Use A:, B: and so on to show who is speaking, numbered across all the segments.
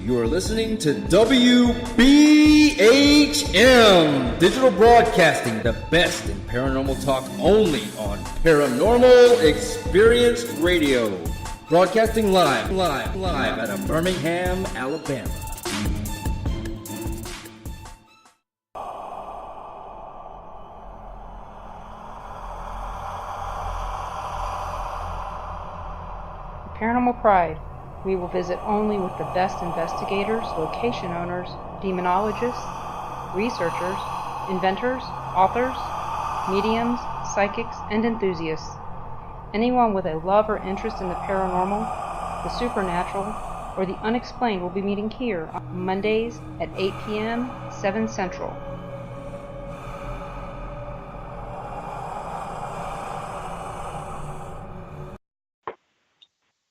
A: You are listening to WBHM, Digital Broadcasting, the best in paranormal talk only on Paranormal Experience Radio. Broadcasting live out of Birmingham, Alabama.
B: Paranormal Pride. We will visit only with the best investigators, location owners, demonologists, researchers, inventors, authors, mediums, psychics, and enthusiasts. Anyone with a love or interest in the paranormal, the supernatural, or the unexplained will be meeting here on Mondays at 8 p.m., 7 Central.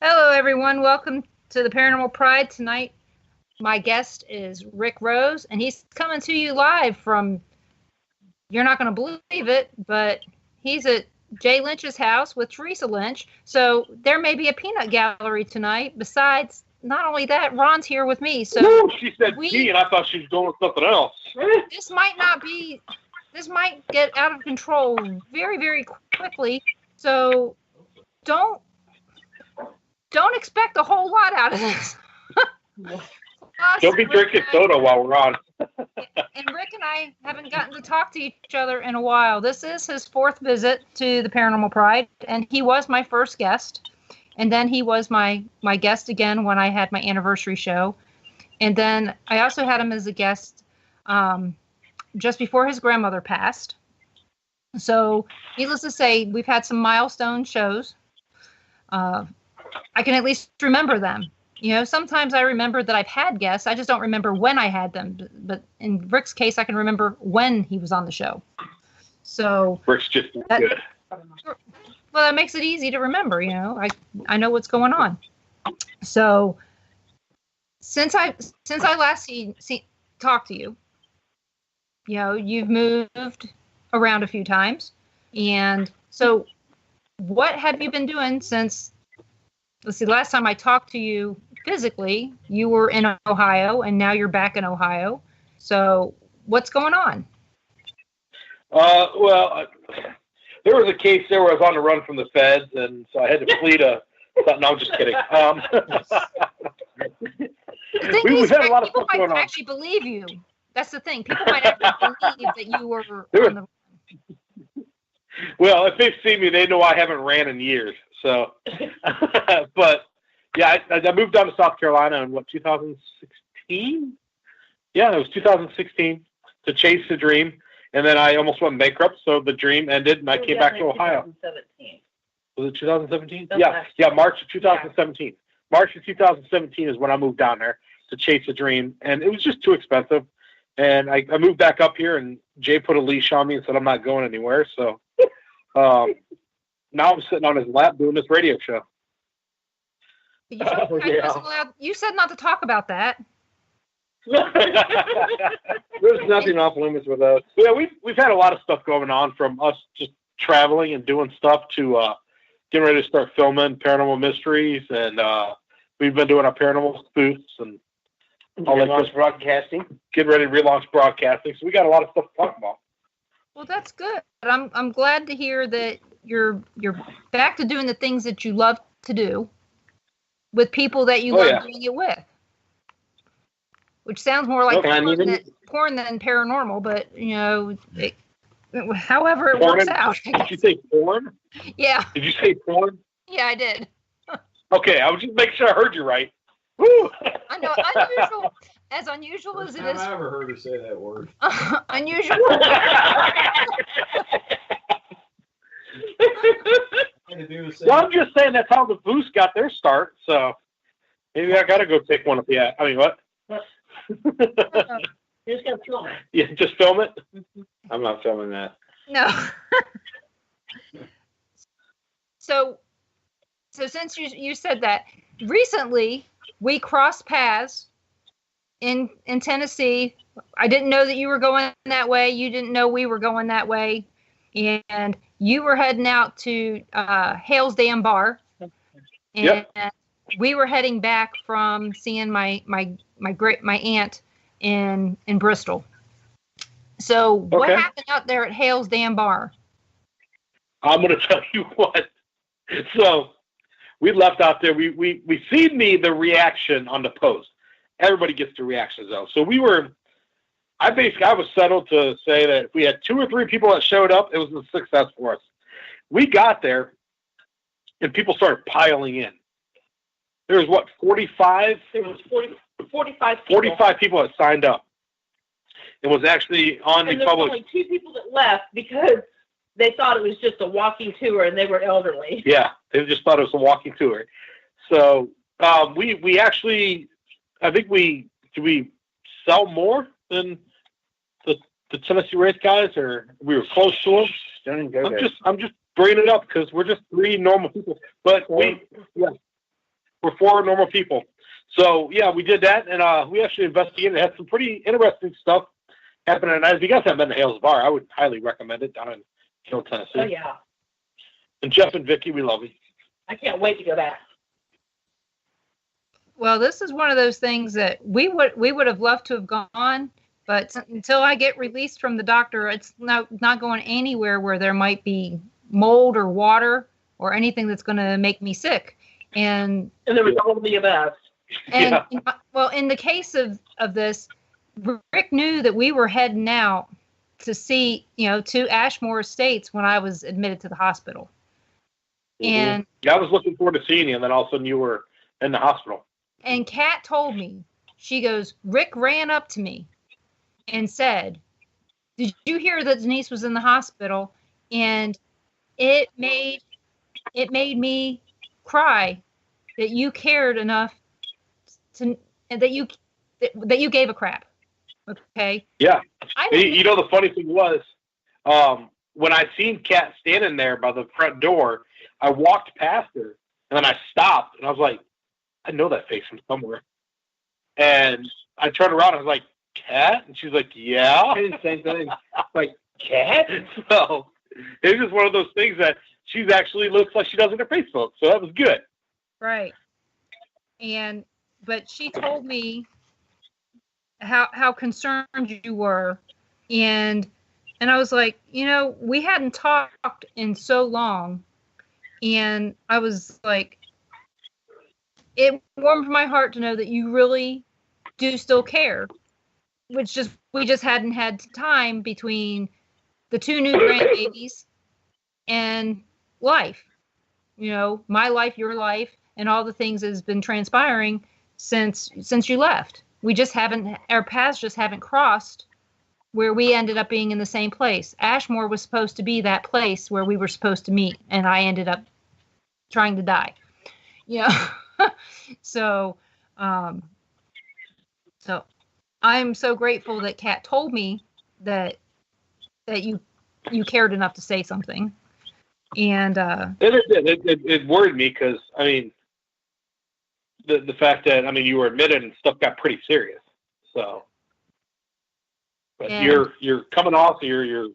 B: Hello, everyone. Welcome to the Paranormal Pride. Tonight, my guest is Rick Rose, and he's coming to you live from, you're not going to believe it, but he's at Jay Lynch's house with Teresa Lynch. So there may be a peanut gallery tonight. Besides, not only that, Ron's here with me. So
C: woo, she said tea, and I thought she was going with something else.
B: This might get out of control very, very quickly. So don't expect a whole lot out of this.
C: Don't be drinking soda while we're on.
B: And Rick and I haven't gotten to talk to each other in a while. This is his fourth visit to the Paranormal Pride, and he was my first guest. And then he was my guest again when I had my anniversary show. And then I also had him as a guest just before his grandmother passed. So needless to say, we've had some milestone shows. I can at least remember them. You know, sometimes I remember that I've had guests. I just don't remember when I had them. But in Rick's case, I can remember when he was on the show. So
C: Rick's just good.
B: Well, that makes it easy to remember. You know, I know what's going on. So since I last talked to you, you know, you've moved around a few times, and so what have you been doing since? Let's see, last time I talked to you physically, you were in Ohio, and now you're back in Ohio. So what's going on?
C: Well, there was a case there where I was on the run from the feds, and so I had to flee to... No, I'm just kidding. We've had a lot of stuff going on. People might
B: actually believe you. That's the thing. People might actually believe that you were on the run.
C: Well, if they've seen me, they know I haven't ran in years. So, but yeah, I moved down to South Carolina in 2016? Yeah, it was 2016 to chase the dream. And then I almost went bankrupt. So the dream ended and I came back to Ohio.
D: 2017.
C: Was it 2017? Yeah, March of 2017. Yeah. March of 2017 is when I moved down there to chase the dream. And it was just too expensive. And I moved back up here and Jay put a leash on me and said, I'm not going anywhere. So, now I'm sitting on his lap doing this radio show.
B: You said not to talk about that.
C: There's nothing off limits with us. Yeah, we've had a lot of stuff going on, from us just traveling and doing stuff to getting ready to start filming Paranormal Mysteries, and we've been doing our paranormal spoofs and all that broadcasting. Getting ready to relaunch broadcasting. So we got a lot of stuff to talk about.
B: Well, that's good. I'm glad to hear that you're back to doing the things that you love to do with people that you love doing it with. Which sounds more like porn than paranormal, but you know, however it works out.
C: Did you say porn?
B: Yeah.
C: Did you say porn?
B: Yeah, I did.
C: Okay, I was just making sure I heard you right. Woo!
B: I know, unusual as it is.
E: I ever heard her say that word.
B: Unusual.
C: Well, I'm just saying that's how the Boost got their start, so maybe I gotta go take one of the. I mean, what?
D: You're just gonna film it.
C: Yeah, just film it. I'm not filming that.
B: No. So since you said that, recently we crossed paths in Tennessee. I didn't know that you were going that way. You didn't know we were going that way. And you were heading out to Hale's Dam Bar. And we were heading back from seeing my my aunt in Bristol. So what happened out there at Hale's Dam Bar?
C: I'm going to tell you what. So we left out there. We seen the reaction on the post. Everybody gets the reactions though. So I was settled to say that if we had 2 or 3 people that showed up, it was a success for us. We got there and people started piling in. There was 45?
D: There was 45 people.
C: 45 people that signed up. It was actually on
D: and
C: the public.
D: Only 2 people that left because they thought it was just a walking tour and they were elderly.
C: Yeah, they just thought it was a walking tour. So we actually, I think we sell more than the Tennessee race guys, or we were close to them. I'm just bringing it up because we're just 3 normal people, but we're 4 normal people. So yeah, we did that, and we actually investigated. It had some pretty interesting stuff happening. And if you guys haven't been to Hale's Bar, I would highly recommend it down in Hill, Tennessee.
D: Oh yeah.
C: And Jeff and Vicky, we love you.
D: I can't wait to go back.
B: Well, this is one of those things that we would have loved to have gone, but until I get released from the doctor, it's not going anywhere where there might be mold or water or anything that's going to make me sick. And
D: there was all of the above.
B: And well, in the case of this, Rick knew that we were heading out to see, to Ashmore Estates when I was admitted to the hospital.
C: Mm-hmm.
B: And
C: I was looking forward to seeing you, and then all of a sudden you were in the hospital.
B: And Kat told me, she goes, Rick ran up to me and said, "Did you hear that Denise was in the hospital?" And it made me cry that you cared enough that you gave a crap. Okay.
C: Yeah. The funny thing was, when I seen Kat standing there by the front door, I walked past her and then I stopped and I was like, I know that face from somewhere. And I turned around and I was like, Kat? And she's like, yeah. Same thing. Like, Kat? So it's just one of those things that she's actually looks like she does in her Facebook. So that was good.
B: Right. But she told me how concerned you were. And I was like, we hadn't talked in so long. And I was like, it warmed my heart to know that you really do still care. We just hadn't had time between the 2 new grandbabies and life. My life, your life, and all the things that has been transpiring since you left. Our paths just haven't crossed where we ended up being in the same place. Ashmore was supposed to be that place where we were supposed to meet, and I ended up trying to die. So I'm so grateful that Kat told me that you cared enough to say something. And
C: it worried me because, the fact that, you were admitted and stuff got pretty serious. So, but you're coming off, you're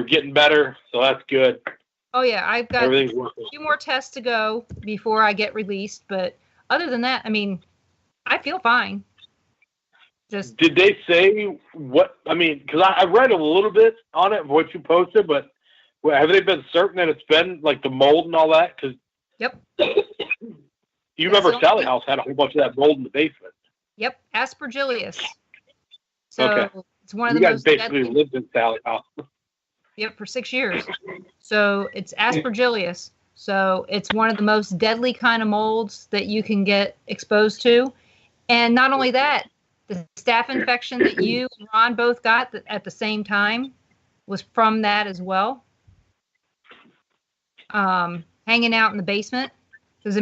C: getting better. So that's good.
B: Oh yeah. I've got
C: everything's working.
B: A few more tests to go before I get released. But other than that, I feel fine.
C: Did they say what, because I read a little bit on it, what you posted, but have they been certain that it's been like the mold and all that? Cause
B: yep.
C: You remember Sally House had a whole bunch of that mold in the basement.
B: Yep, Aspergillus. So
C: okay.
B: It's one of the most.
C: You guys basically lived in Sally House.
B: Yep, for 6 years. So it's Aspergillus. So it's one of the most deadly kind of molds that you can get exposed to. And not only that, the staph infection that you and Ron both got at the same time was from that as well. Hanging out in the basement. Because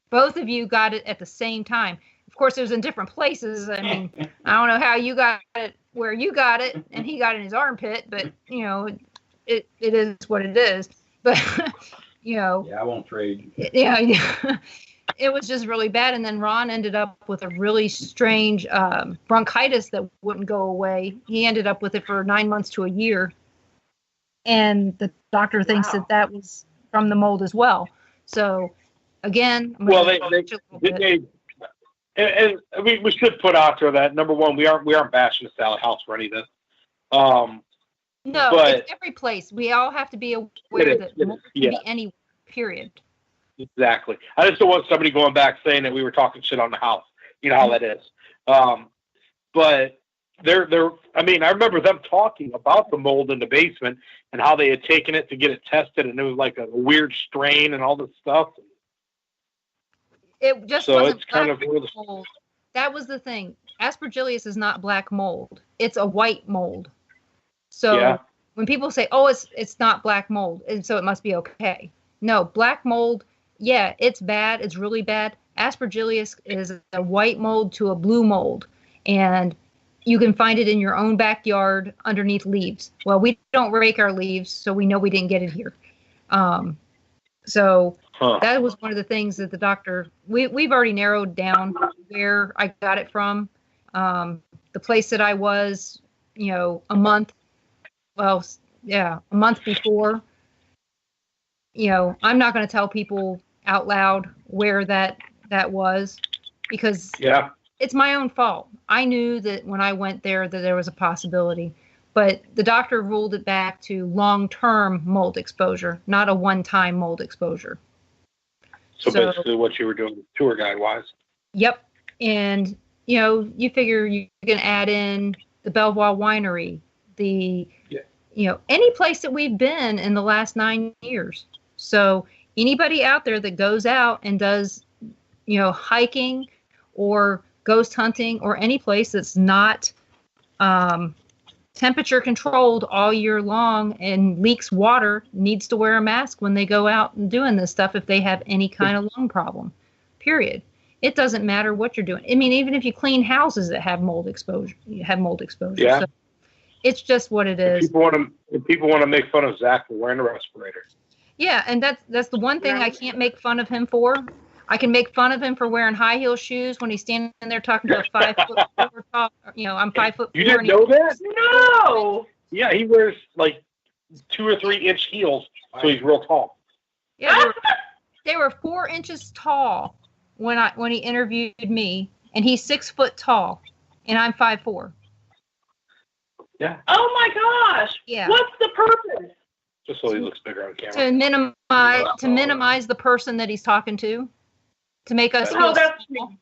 B: both of you got it at the same time. Of course, it was in different places. I don't know how you got it where you got it, and he got it in his armpit. But it is what it is. But
E: Yeah, I won't trade.
B: Yeah, it was just really bad. And then Ron ended up with a really strange bronchitis that wouldn't go away. He ended up with it for 9 months to a year, and the doctor thinks that was from the mold as well. So, again,
C: they And we should put out there that number one, we aren't bashing the Sally House for any of this.
B: No,
C: but
B: it's every place. We all have to be aware that mold can be any period.
C: Exactly. I just don't want somebody going back saying that we were talking shit on the house. You know how that is. But I remember them talking about the mold in the basement and how they had taken it to get it tested, and it was like a weird strain and all this stuff.
B: It just wasn't black mold. That was the thing. Aspergillus is not black mold. It's a white mold. So when people say, "Oh, it's not black mold," and so it must be okay. No, black mold, yeah, it's bad. It's really bad. Aspergillus is a white mold to a blue mold, and you can find it in your own backyard underneath leaves. Well, we don't rake our leaves, so we know we didn't get it here. That was one of the things that the doctor, we've already narrowed down where I got it from. The place that I was, a month before. I'm not going to tell people out loud where that was, because it's my own fault. I knew that when I went there that there was a possibility, but the doctor ruled it back to long-term mold exposure, not a one-time mold exposure.
C: So basically what you were doing tour guide wise. Yep.
B: And, you figure you can add in the Belvoir Winery, any place that we've been in the last 9 years. So anybody out there that goes out and does, hiking or ghost hunting or any place that's not temperature controlled all year long and leaks water needs to wear a mask when they go out and doing this stuff if they have any kind of lung problem, period. It doesn't matter what you're doing. I mean, even if you clean houses that have mold exposure,
C: Yeah.
B: So it's just what it is.
C: People want to make fun of Zach for wearing a respirator.
B: Yeah, and that's the one thing I can't make fun of him for. I can make fun of him for wearing high heel shoes when he's standing there talking to a 5'4" tall. I'm 5'4".
C: You didn't know that?
D: No.
C: Yeah, he wears like 2 or 3 inch heels, so he's real tall.
B: Yeah, they were 4 inches tall when he interviewed me, and he's 6 foot tall, and I'm 5'4".
C: Yeah.
D: Oh my gosh.
B: Yeah.
D: What's the purpose?
C: Just so he looks bigger on camera.
B: To minimize the person that he's talking to make us feel small.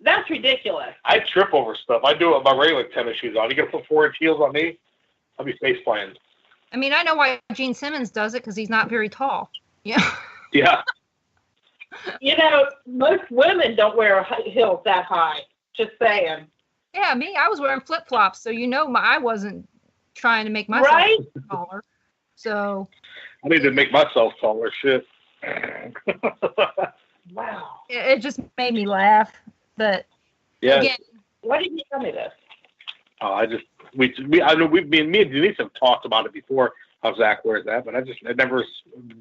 D: That's ridiculous.
C: I trip over stuff. I do it with my regular tennis shoes on. You gonna put 4 inch heels on me? I'll be face planted.
B: I mean, I know why Gene Simmons does it, because he's not very tall. Yeah.
C: Yeah.
D: Most women don't wear heels that high. Just saying.
B: Yeah, I was wearing flip flops, so I wasn't trying to make myself taller. So
C: I need to make myself taller. Shit.
D: Wow.
B: It just made me laugh. But again,
D: why didn't you tell me this?
C: I know me and Denise have talked about it before, how Zach wears that, but it never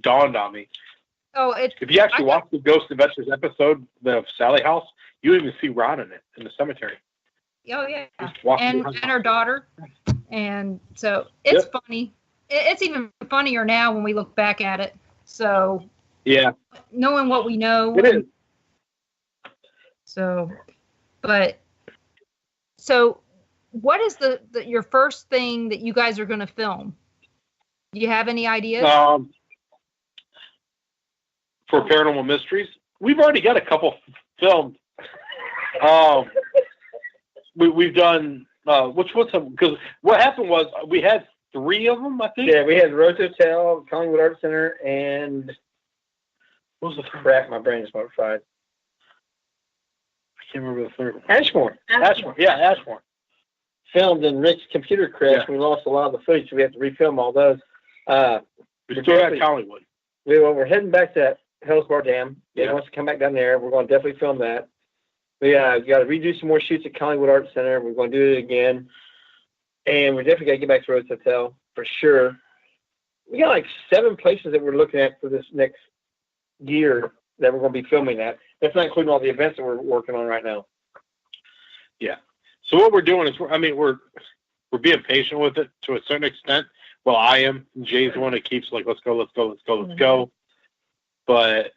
C: dawned on me. If you actually watch the Ghost Adventures episode, the Sally House, you even see Ron in it in the cemetery.
B: Oh yeah, and her daughter, and so it's funny. It's even funnier now when we look back at it. So knowing what we know,
C: it is.
B: So what is your first thing that you guys are going to film? Do you have any ideas?
C: For Paranormal Mysteries, we've already got a couple filmed. We've done because what happened was we had 3 of them, I think.
E: Yeah, we had Rose Hotel, Collingwood Art Center, and what was the crap? My brain is about fried.
C: I can't remember the third one.
E: Ashmore.
C: Yeah, Ashmore.
E: Filmed in Rick's computer crashed. Yeah. We lost a lot of the footage, so we have to refilm all those.
C: We still got Collingwood.
E: We're heading back to Hellsbar Dam. They want us to come back down there. We're going to definitely film that. We got to redo some more shoots at Collingwood Art Center. We're going to do it again. And we're definitely got to get back to Rhodes Hotel for sure. We got like 7 places that we're looking at for this next year that we're going to be filming at. That's not including all the events that we're working on right now.
C: Yeah. So what we're doing is, we're being patient with it to a certain extent. Well, I am. Jay's the one that keeps like, let's go. But